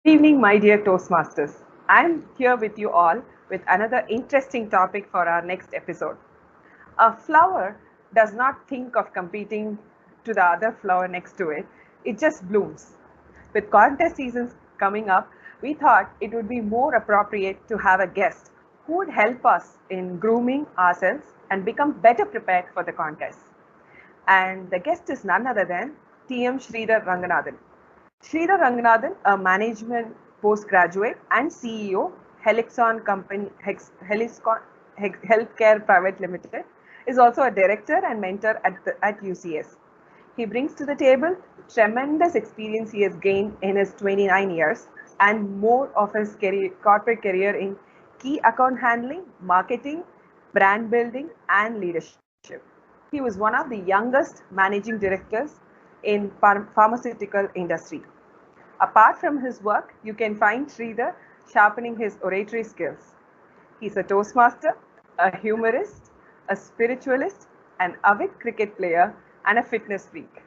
Good evening, my dear Toastmasters. I'm here with you all with another interesting topic for our next episode. A flower does not think of competing to the other flower next to it, it just blooms. With contest seasons coming up, we thought it would be more appropriate to have a guest who would help us in grooming ourselves and become better prepared for the contest. And the guest is none other than TM Sridhar Ranganathan. Sridhar Ranganathan, a management postgraduate and CEO, Helixon Company, Helixon Healthcare Private Limited, is also a director and mentor at UCS. He brings to the table tremendous experience he has gained in his 29 years and more of his corporate career in key account handling, marketing, brand building, and leadership. He was one of the youngest managing directors in pharmaceutical industry. Apart from his work, you can find Sridhar sharpening his oratory skills. He's a Toastmaster, a humorist, a spiritualist, an avid cricket player, and a fitness freak.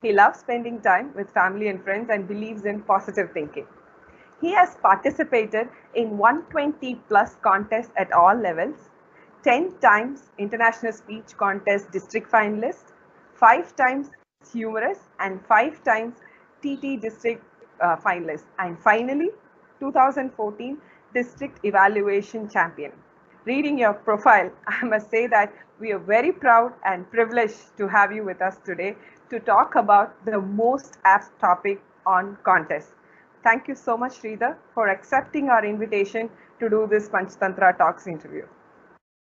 He loves spending time with family and friends and believes in positive thinking. He has participated in 120 plus contests at all levels, 10 times International Speech Contest district finalist, 5 times humorous, and 5 times TT district finalist, and finally 2014 district evaluation champion. Reading your profile, I must say that we are very proud and privileged to have you with us today to talk about the most apt topic on contests. Thank you so much, Sridhar, for accepting our invitation to do this Panchtantra Talks interview.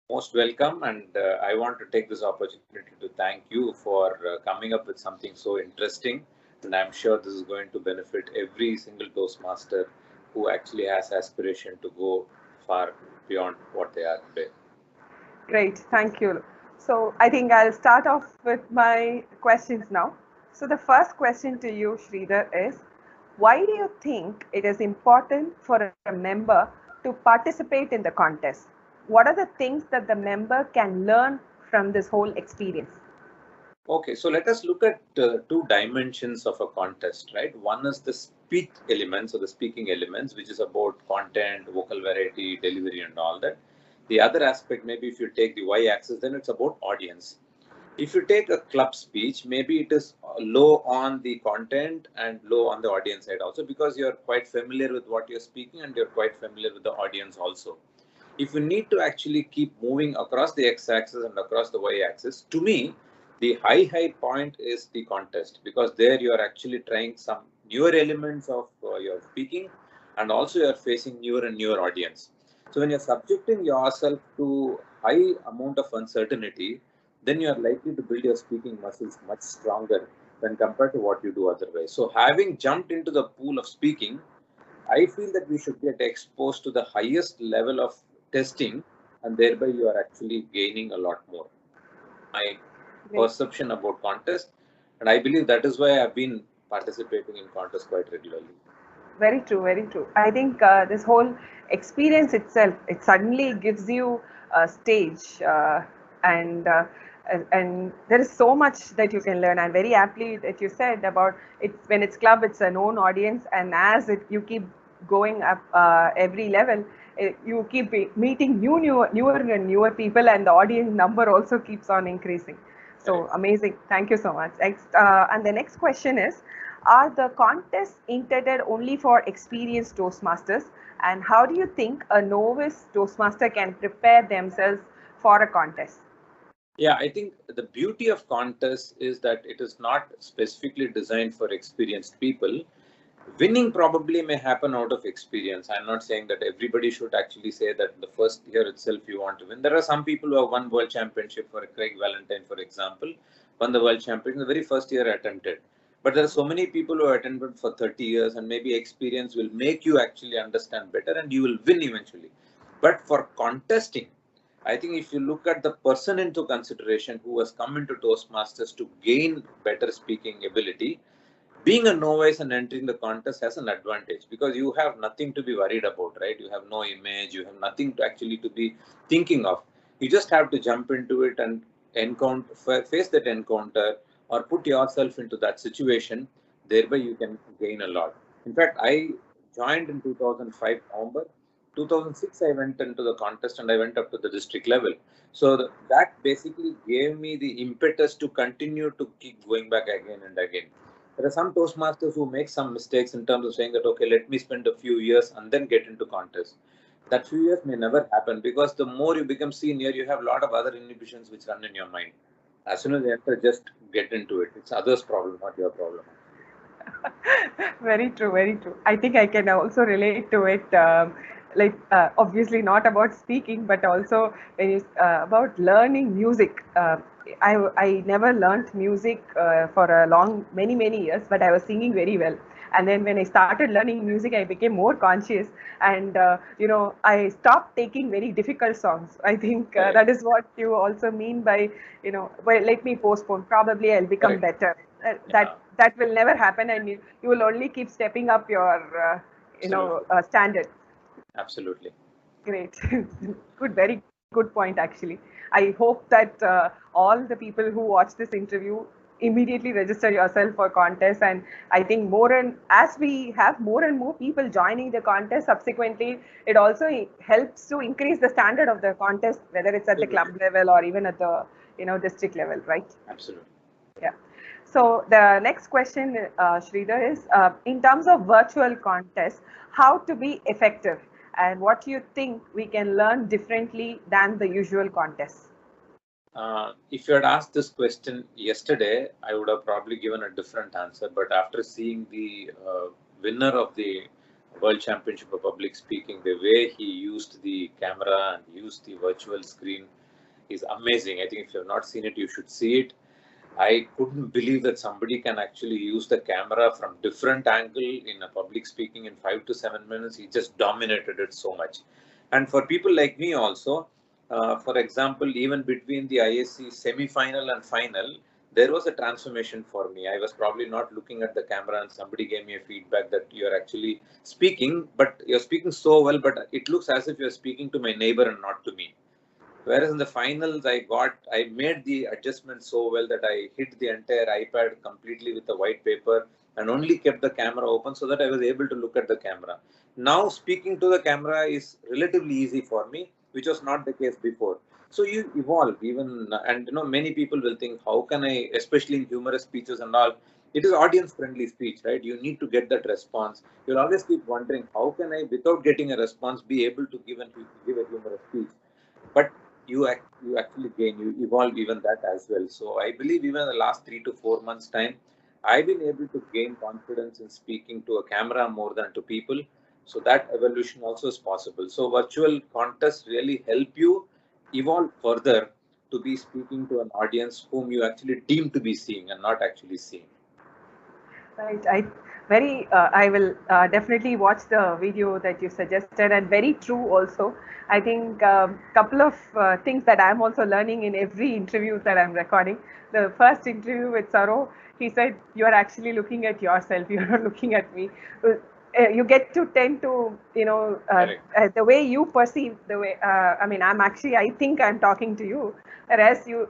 Most welcome, and I want to take this opportunity to thank you for coming up with something so interesting. And I'm sure this is going to benefit every single Toastmaster who actually has aspiration to go far beyond what they are today. Great, thank you. So I think I'll start off with my questions now. So the first question to you, Sridhar, is why do you think it is important for a member to participate in the contest? What are the things that the member can learn from this whole experience? Okay, so let us look at two dimensions of a contest, right? One is the speech elements or the speaking elements, which is about content, vocal variety, delivery, and all that. The other aspect, maybe if you take the y axis, then it's about audience. If you take a club speech, maybe it is low on the content and low on the audience side also, because you're quite familiar with what you're speaking and you're quite familiar with the audience also. If you need to actually keep moving across the x-axis and across the y-axis, to me, the high point is the contest, because there you are actually trying some newer elements of your speaking, and also you are facing newer and newer audience. So when you're subjecting yourself to high amount of uncertainty, then you are likely to build your speaking muscles much stronger when compared to what you do otherwise. So having jumped into the pool of speaking, I feel that we should get exposed to the highest level of testing, and thereby you are actually gaining a lot more. My Great. perception about contest, and I believe that is why I've been participating in contests quite regularly. Very true, very true. I think this whole experience itself, it suddenly gives you a stage, and and there is so much that you can learn. And very aptly that you said about it, when it's club, it's a known audience, and as you keep going up every level, you keep meeting newer and newer people, and the audience number also keeps on increasing. So Correct. amazing. Thank you so much. And the next question is, are the contests intended only for experienced Toastmasters? And how do you think a novice Toastmaster can prepare themselves for a contest? Yeah, I think the beauty of contests is that it is not specifically designed for experienced people. Winning probably may happen out of experience. I'm not saying that everybody should actually say that the first year itself you want to win. There are some people who have won world championship, for Craig Valentine, for example, won the world championship the very first year attempted. But there are so many people who attended for 30 years, and maybe experience will make you actually understand better and you will win eventually. But for contesting, I think if you look at the person into consideration who has come into Toastmasters to gain better speaking ability, being a novice and entering the contest has an advantage, because you have nothing to be worried about, right? You have no image, you have nothing to actually to be thinking of. You just have to jump into it and encounter, face that encounter, or put yourself into that situation. Thereby you can gain a lot. In fact, I joined in 2005 November. 2006 I went into the contest and I went up to the district level. So that basically gave me the impetus to continue to keep going back again and again. There are some Toastmasters who make some mistakes in terms of saying that, okay, let me spend a few years and then get into contest. That few years may never happen because the more you become senior, you have a lot of other inhibitions which run in your mind. As soon as you enter, just get into it. It's others' problem, not your problem. Very true, very true. I think I can also relate to it. Obviously not about speaking, but also when it's about learning music. I never learned music for a many years, but I was singing very well. And then when I started learning music, I became more conscious, and I stopped taking very difficult songs. I think that is what you also mean by, well, let me postpone. Probably I'll become better. That will never happen, and you will only keep stepping up your standard. Absolutely. Great. Good, very good point actually. I hope that all the people who watch this interview immediately register yourself for contests, and I think as we have more and more people joining the contest, subsequently it also helps to increase the standard of the contest, whether it's at the club level or even at the district level, right? Absolutely. Yeah. So the next question, Sridhar, is in terms of virtual contests, how to be effective, and what do you think we can learn differently than the usual contests? If you had asked this question yesterday, I would have probably given a different answer. But after seeing the winner of the World Championship of Public Speaking, the way he used the camera and used the virtual screen is amazing. I think if you have not seen it, you should see it. I couldn't believe that somebody can actually use the camera from different angle in a public speaking in 5 to 7 minutes. He just dominated it so much. And for people like me also, for example, even between the ISC semi-final and final, there was a transformation for me. I was probably not looking at the camera and somebody gave me a feedback that you're actually speaking, but you're speaking so well, but it looks as if you're speaking to my neighbor and not to me. Whereas in the finals, I made the adjustment so well that I hid the entire iPad completely with the white paper and only kept the camera open so that I was able to look at the camera. Now speaking to the camera is relatively easy for me, which was not the case before. So you evolve even, and many people will think, how can I, especially in humorous speeches and all, it is audience friendly speech, right? You need to get that response. You'll always keep wondering, how can I, without getting a response, be able to give a humorous speech? But you actually gain, you evolve even that as well. So I believe even in the last 3 to 4 months time, I've been able to gain confidence in speaking to a camera more than to people. So that evolution also is possible. So virtual contests really help you evolve further to be speaking to an audience whom you actually deem to be seeing and not actually seeing. Right. I will definitely watch the video that you suggested, and very true also. I think couple of things that I'm also learning in every interview that I'm recording. The first interview with Saro, he said, "You are actually looking at yourself. You are not looking at me." You get to tend to, the way you perceive the way. I think I'm talking to you. Whereas you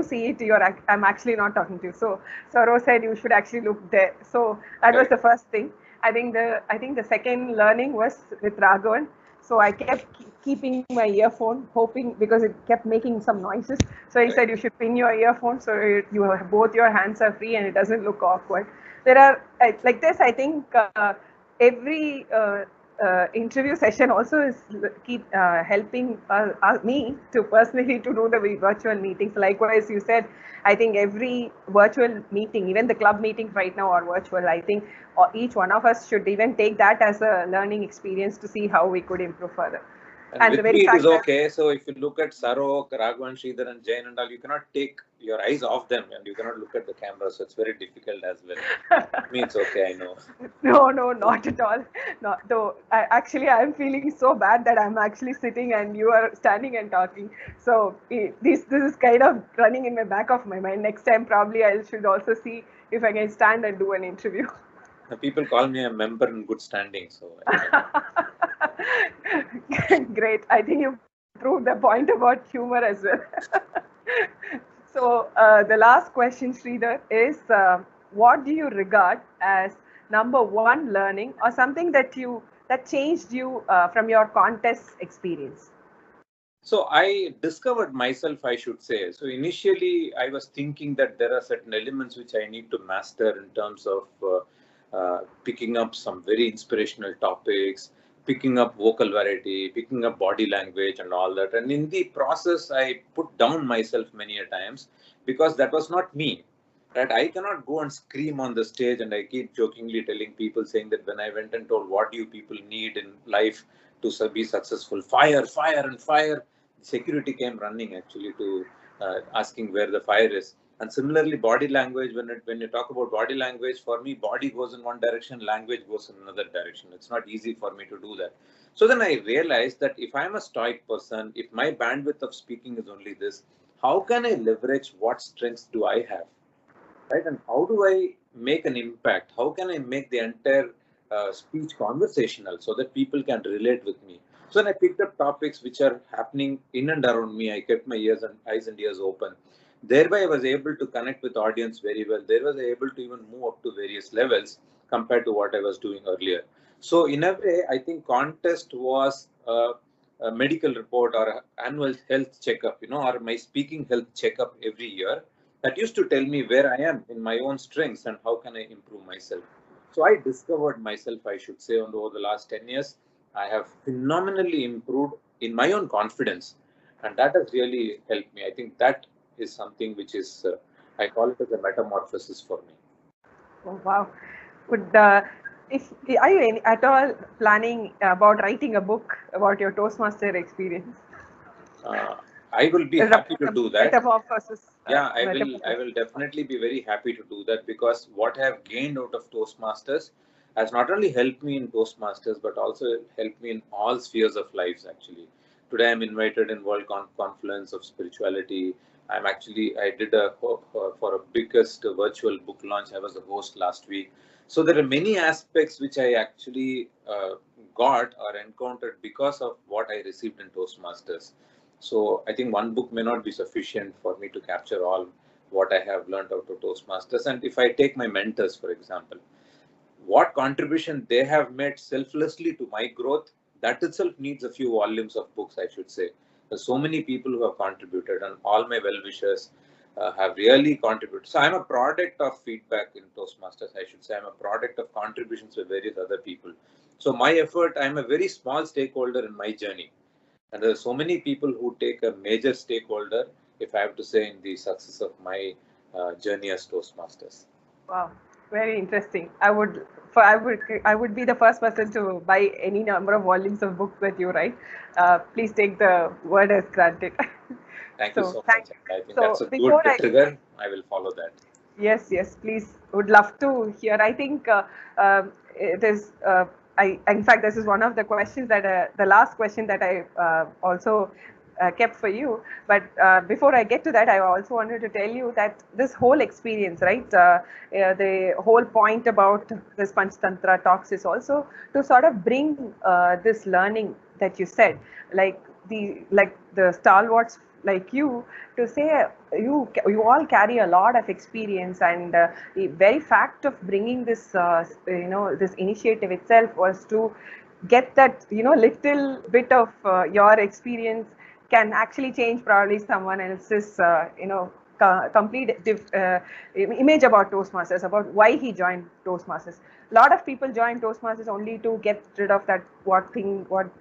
see it, I'm actually not talking to you. So Saro said you should actually look there. So that was the first thing. I think the second learning was with Raghavan. So I kept keeping my earphone, hoping, because it kept making some noises. So he said you should pin your earphone so you have both your hands are free and it doesn't look awkward. There are like this. I think every interview session also is keep helping me to personally to do the virtual meetings. Likewise, you said, I think every virtual meeting, even the club meetings right now are virtual. I think each one of us should even take that as a learning experience to see how we could improve further. And with me, it is okay. So if you look at Saro, Raghavan, Sridhar and Jain and all, you cannot take your eyes off them and you cannot look at the camera. So it's very difficult as well. Me, it's okay, I know. No, not at all. Not though. I'm feeling so bad that I'm actually sitting and you are standing and talking. So this is kind of running in the back of my mind. Next time, probably I should also see if I can stand and do an interview. People call me a member in good standing. So great. I think you proved the point about humor as well. So the last question, Sridhar, is what do you regard as number one learning or something that changed you from your contest experience? So I discovered myself, I should say. So initially, I was thinking that there are certain elements which I need to master in terms of picking up some very inspirational topics, picking up vocal variety, picking up body language, and all that. And in the process, I put down myself many a times because that was not me. Right? I cannot go and scream on the stage, and I keep jokingly telling people, saying that when I went and told what do you people need in life to be successful, fire, fire, and fire, security came running actually to asking where the fire is. And similarly, body language, when you talk about body language, for me, body goes in one direction, language goes in another direction. It's not easy for me to do that. So then I realized that if I'm a stoic person, if my bandwidth of speaking is only this, how can I leverage what strengths do I have? Right? And how do I make an impact? How can I make the entire speech conversational so that people can relate with me? So when I picked up topics which are happening in and around me, I kept my eyes and ears open. Thereby, I was able to connect with audience very well. There was able to even move up to various levels compared to what I was doing earlier. So in a way, I think contest was a medical report or an annual health checkup, or my speaking health checkup every year that used to tell me where I am in my own strengths and how can I improve myself. So I discovered myself, I should say, over the last 10 years. I have phenomenally improved in my own confidence, and that has really helped me. I think that is something which is, I call it as a metamorphosis for me. Oh, wow. Would if are you at all planning about writing a book about your Toastmaster experience? Uh, I will be There's a happy to do that. metamorphosis. Yeah, I will Metamorphosis. definitely be very happy to do that because what I have gained out of Toastmasters has not only helped me in Toastmasters but also helped me in all spheres of lives actually. Today I'm invited in World Conference of Spirituality. I did for a biggest virtual book launch. I was a host last week. So there are many aspects which I actually got or encountered because of what I received in Toastmasters. So I think one book may not be sufficient for me to capture all what I have learned out of Toastmasters. And if I take my mentors, for example, what contribution they have made selflessly to my growth, that itself needs a few volumes of books, I should say. There's so many people who have contributed, and all my well-wishers have really contributed. So I'm a product of feedback in Toastmasters, I should say. I'm a product of contributions with various other people. So my effort, I'm a very small stakeholder in my journey. And there are so many people who take a major stakeholder, if I have to say, in the success of my journey as Toastmasters. Wow, very interesting. I would be the first person to buy any number of volumes of books that you write. Please take the word as granted. Thank you So so thank much. you. I think that's So a good before I trigger. I will follow that. Yes, please. Would love to hear. I think it is. In fact, this is one of the questions the last question that I also kept for you. But before I get to that, I also wanted to tell you that this whole experience, right? The whole point about this Panchtantra talks is also to sort of bring this learning that you said, like the stalwarts like you, to say you all carry a lot of experience, and the very fact of bringing this this initiative itself was to get that little bit of your experience can actually change probably someone else's complete image about Toastmasters, about why he joined Toastmasters. A lot of people join Toastmasters only to get rid of that what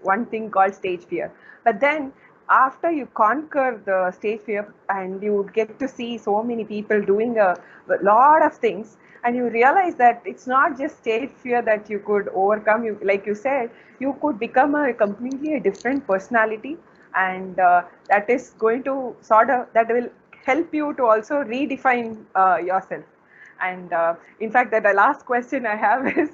one thing called stage fear. But then after you conquer the stage fear and you get to see so many people doing a lot of things, and you realize that it's not just stage fear that you could overcome. You, like you said, you could become a completely different personality, and that is going to that will help you to also redefine yourself. And in fact, the last question I have is,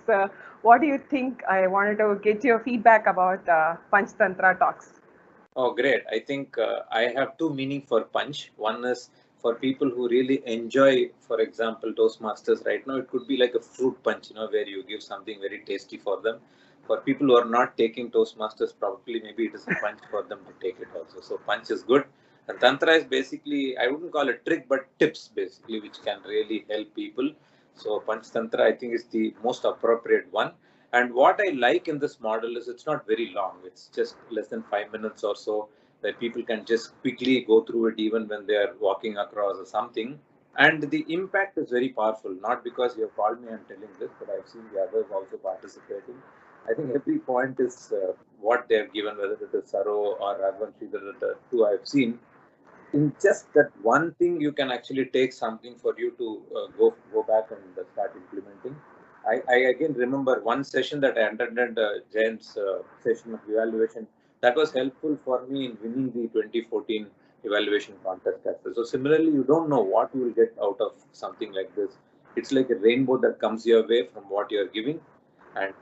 what do you think? I wanted to get your feedback about Panchtantra talks. Oh, great. I think I have two meaning for punch. One is for people who really enjoy, for example, Toastmasters right now, it could be like a fruit punch, where you give something very tasty for them. For people who are not taking Toastmasters, probably maybe it is a punch for them to take it also. So punch is good. And Tantra is basically, I wouldn't call it trick, but tips basically, which can really help people. So Panchtantra, I think, is the most appropriate one. And what I like in this model is it's not very long. It's just less than 5 minutes or so, where people can just quickly go through it even when they are walking across or something. And the impact is very powerful, not because you have called me and telling this, but I've seen the others also participating. I think every point is what they have given, whether it is Saro or Raghavan Sridhar, the two I've seen. In just that one thing, you can actually take something for you to go back and start implementing. I again remember one session that I attended, James session of evaluation, that was helpful for me in winning the 2014 evaluation contest as well. So similarly, you don't know what you will get out of something like this. It's like a rainbow that comes your way from what you are giving, and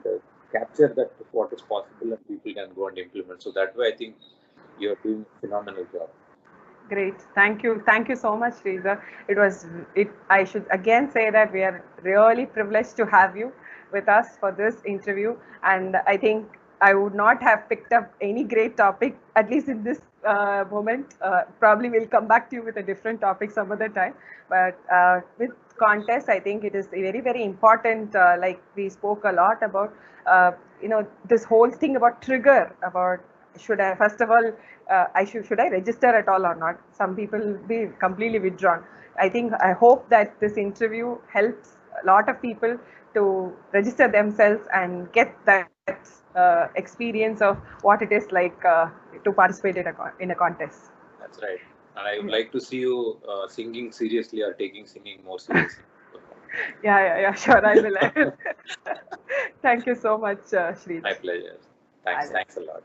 capture that what is possible, and people can go and implement. So that way, I think you're doing a phenomenal job. Great. Thank you. Thank you so much, Sridhar. I should again say that we are really privileged to have you with us for this interview. And I think I would not have picked up any great topic, at least in this moment. Probably we'll come back to you with a different topic some other time. But with contest, I think it is very, very important. Like we spoke a lot about, this whole thing about trigger, about should I, first of all, should I register at all or not? Some people will be completely withdrawn. I hope that this interview helps a lot of people to register themselves and get that experience of what it is like to participate in a contest. That's right. And I would like to see you singing seriously or taking singing more seriously. Yeah, sure, I will. Thank you so much, Sridhar. My pleasure. Thanks a lot.